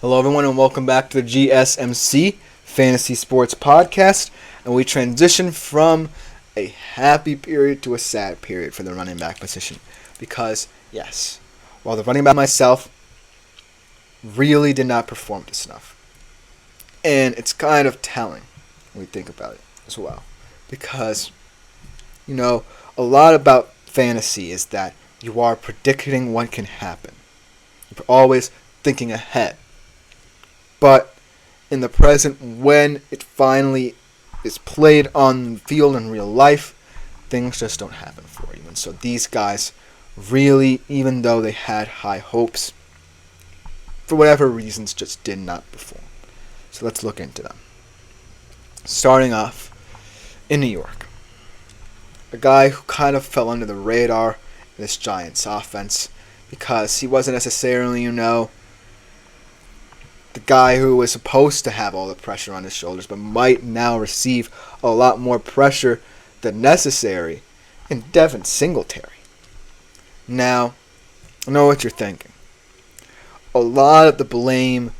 Hello, everyone, and welcome back to the GSMC Fantasy Sports Podcast. And we transition from a happy period to a sad period for the running back position. Because, yes, while the running back myself really did not perform to snuff. And it's kind of telling when we think about it as well. Because, a lot about fantasy is that you are predicting what can happen. You're always thinking ahead. But in the present, when it finally is played on the field in real life, things just don't happen for you. And so these guys really, even though they had high hopes, for whatever reasons, just did not perform. So let's look into them. Starting off in New York. A guy who kind of fell under the radar in this Giants offense because he wasn't necessarily, the guy who was supposed to have all the pressure on his shoulders, but might now receive a lot more pressure than necessary in Devin Singletary. Now, I know what you're thinking. A lot of the blame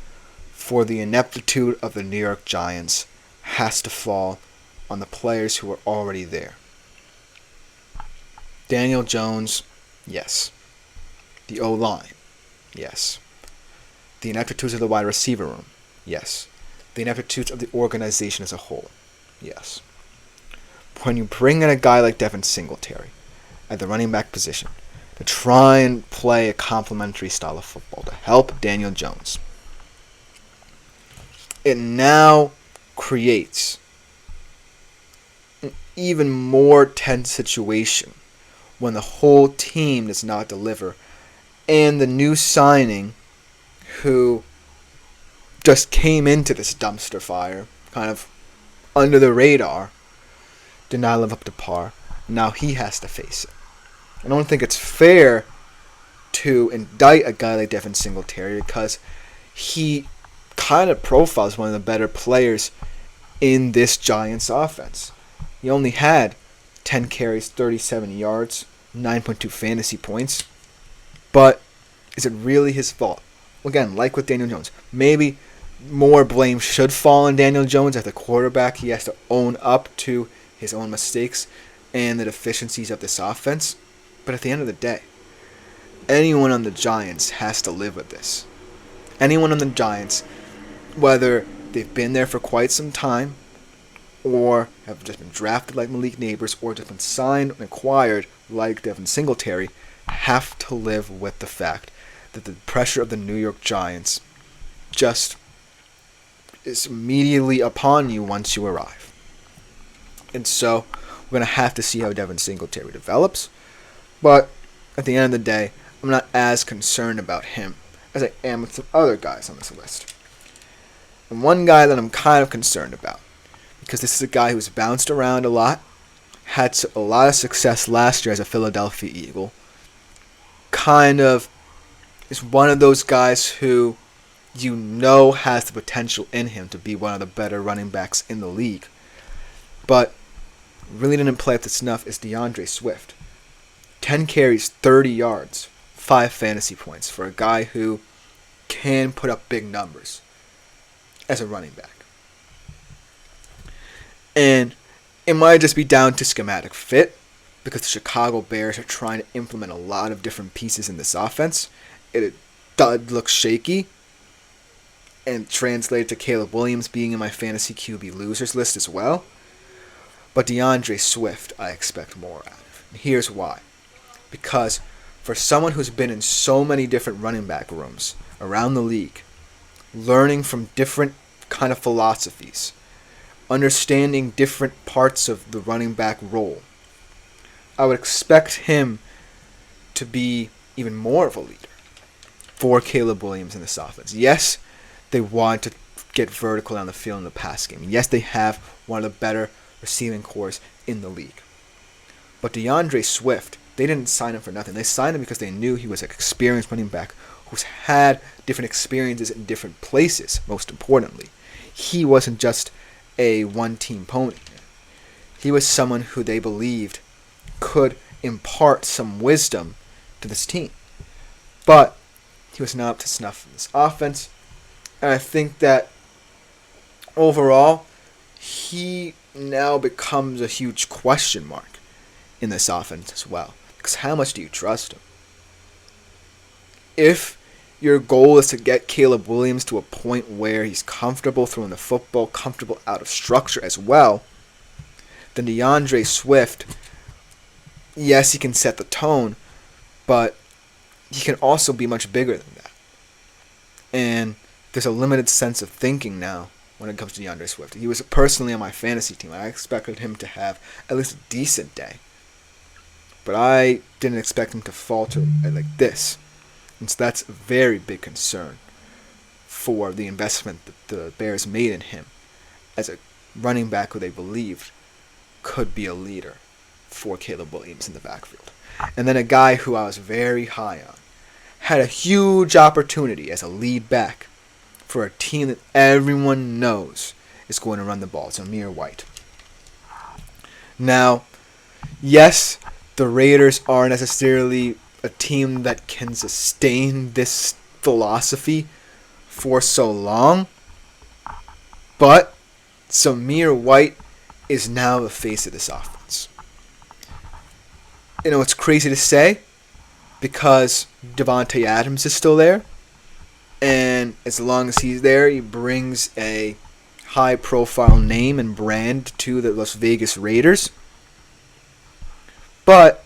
for the ineptitude of the New York Giants has to fall on the players who are already there. Daniel Jones, yes. The O-line, yes. The ineptitudes of the wide receiver room, yes. The ineptitudes of the organization as a whole, yes. When you bring in a guy like Devin Singletary at the running back position to try and play a complementary style of football to help Daniel Jones, it now creates an even more tense situation when the whole team does not deliver and the new signing who just came into this dumpster fire, kind of under the radar, did not live up to par. Now he has to face it. I don't think it's fair to indict a guy like Devin Singletary because he kind of profiles one of the better players in this Giants offense. He only had 10 carries, 37 yards, 9.2 fantasy points. But is it really his fault? Again, like with Daniel Jones, maybe more blame should fall on Daniel Jones as the quarterback. He has to own up to his own mistakes and the deficiencies of this offense. But at the end of the day, anyone on the Giants has to live with this. Anyone on the Giants, whether they've been there for quite some time or have just been drafted like Malik Neighbors or just been signed and acquired like Devin Singletary, have to live with the fact that the pressure of the New York Giants just is immediately upon you once you arrive. And so we're going to have to see how Devin Singletary develops. But at the end of the day, I'm not as concerned about him as I am with some other guys on this list. And one guy that I'm kind of concerned about, because this is a guy who's bounced around a lot, had a lot of success last year as a Philadelphia Eagle, kind of is one of those guys who has the potential in him to be one of the better running backs in the league. But really didn't play up to snuff is DeAndre Swift. 10 carries, 30 yards, 5 fantasy points for a guy who can put up big numbers as a running back. And it might just be down to schematic fit because the Chicago Bears are trying to implement a lot of different pieces in this offense. It does look shaky and translated to Caleb Williams being in my fantasy QB losers list as well. But DeAndre Swift, I expect more out of. And here's why. Because for someone who's been in so many different running back rooms around the league, learning from different kind of philosophies, understanding different parts of the running back role, I would expect him to be even more of a leader for Caleb Williams in this offense. Yes, they want to get vertical down the field in the pass game. Yes, they have one of the better receiving cores in the league. But DeAndre Swift, they didn't sign him for nothing. They signed him because they knew he was an experienced running back who's had different experiences in different places, most importantly. He wasn't just a one-team pony. He was someone who they believed could impart some wisdom to this team. But he was not up to snuff in this offense. And I think that overall, he now becomes a huge question mark in this offense as well. Because how much do you trust him? If your goal is to get Caleb Williams to a point where he's comfortable throwing the football, comfortable out of structure as well, then DeAndre Swift, yes, he can set the tone, but he can also be much bigger than that. And there's a limited sense of thinking now when it comes to DeAndre Swift. He was personally on my fantasy team. I expected him to have at least a decent day. But I didn't expect him to falter like this. And so that's a very big concern for the investment that the Bears made in him as a running back who they believed could be a leader for Caleb Williams in the backfield. And then a guy who I was very high on had a huge opportunity as a lead back for a team that everyone knows is going to run the ball. It's Amir White. Now, yes, the Raiders aren't necessarily a team that can sustain this philosophy for so long, but Samir White is now the face of this offense. You know, it's crazy to say because Devontae Adams is still there, and as long as he's there, he brings a high-profile name and brand to the Las Vegas Raiders. But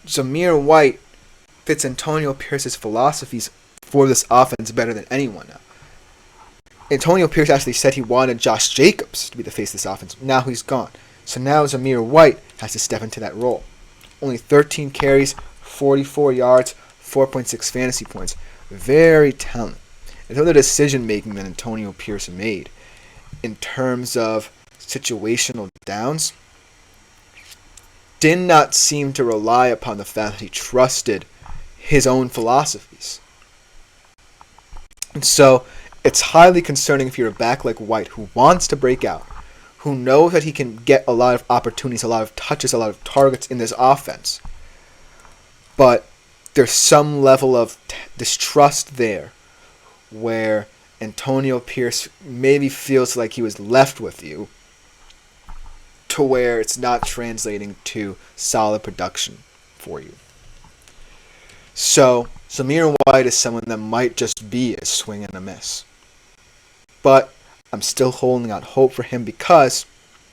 Zamir White fits Antonio Pierce's philosophies for this offense better than anyone now. Antonio Pierce actually said he wanted Josh Jacobs to be the face of this offense. Now he's gone. So now Zamir White has to step into that role. Only 13 carries, 44 yards, 4.6 fantasy points. Very talented. And some of the decision-making that Antonio Pierce made in terms of situational downs did not seem to rely upon the fact that he trusted his own philosophies. And so it's highly concerning if you're a back like White who wants to break out, who knows that he can get a lot of opportunities, a lot of touches, a lot of targets in this offense. But there's some level of distrust there where Antonio Pierce maybe feels like he was left with you to where it's not translating to solid production for you. So Zamir White is someone that might just be a swing and a miss. But I'm still holding out hope for him because,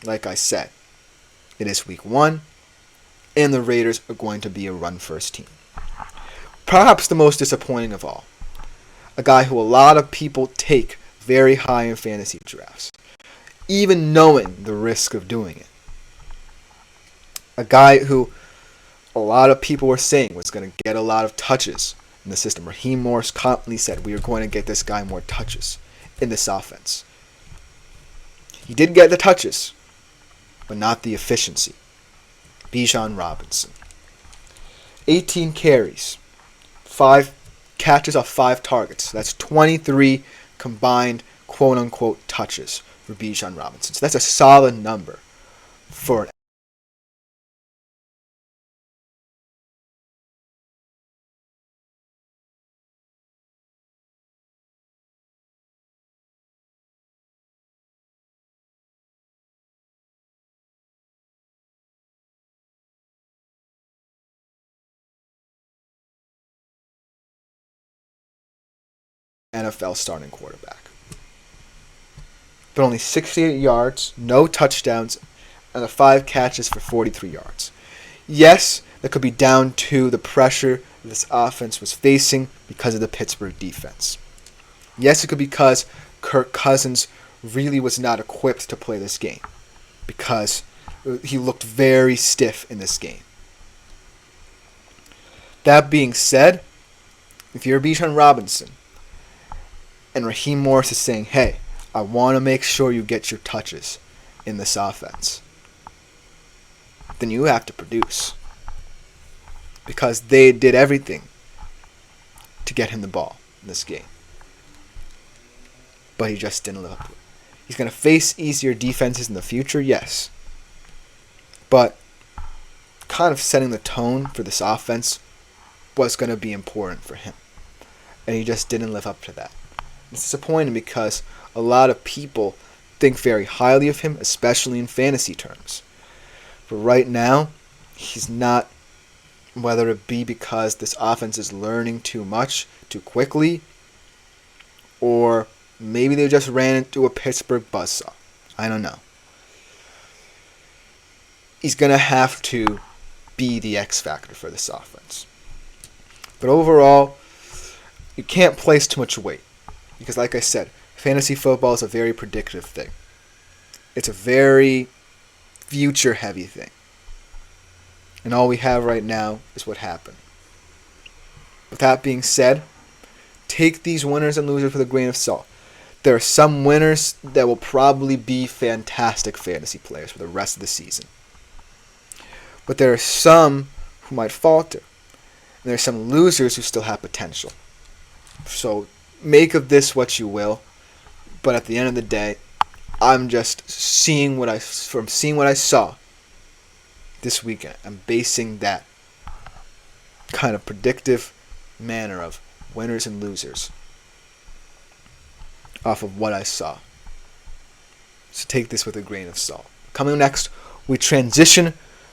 like I said, it is week 1, and the Raiders are going to be a run-first team. Perhaps the most disappointing of all, a guy who a lot of people take very high in fantasy drafts, even knowing the risk of doing it. A guy who a lot of people were saying was going to get a lot of touches in the system. Raheem Morris constantly said, we are going to get this guy more touches in this offense. He did get the touches, but not the efficiency. Bijan Robinson. 18 carries, 5 catches off 5 targets. That's 23 combined quote-unquote touches for Bijan Robinson. So that's a solid number for an NFL starting quarterback. But only 68 yards, no touchdowns, and the 5 catches for 43 yards. Yes, that could be down to the pressure this offense was facing because of the Pittsburgh defense. Yes, it could be because Kirk Cousins really was not equipped to play this game because he looked very stiff in this game. That being said, if you're Bijan Robinson, and Raheem Morris is saying, hey, I want to make sure you get your touches in this offense, then you have to produce. Because they did everything to get him the ball in this game. But he just didn't live up to it. He's going to face easier defenses in the future, yes. But kind of setting the tone for this offense was going to be important for him. And he just didn't live up to that. It's disappointing because a lot of people think very highly of him, especially in fantasy terms. But right now, he's not, whether it be because this offense is learning too much, too quickly, or maybe they just ran into a Pittsburgh buzzsaw. I don't know. He's going to have to be the X factor for this offense. But overall, you can't place too much weight. Because like I said, fantasy football is a very predictive thing. It's a very future-heavy thing. And all we have right now is what happened. With that being said, take these winners and losers with a grain of salt. There are some winners that will probably be fantastic fantasy players for the rest of the season. But there are some who might falter. And there are some losers who still have potential. So make of this what you will. But at the end of the day, I'm just seeing what I saw this weekend. I'm basing that kind of predictive manner of winners and losers off of what I saw. So take this with a grain of salt. Coming next, we transition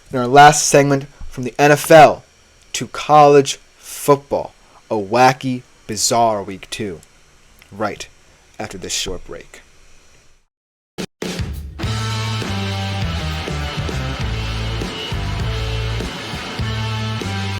in our last segment from the NFL to college football. A wacky, bizarre week 2. Right after this short break.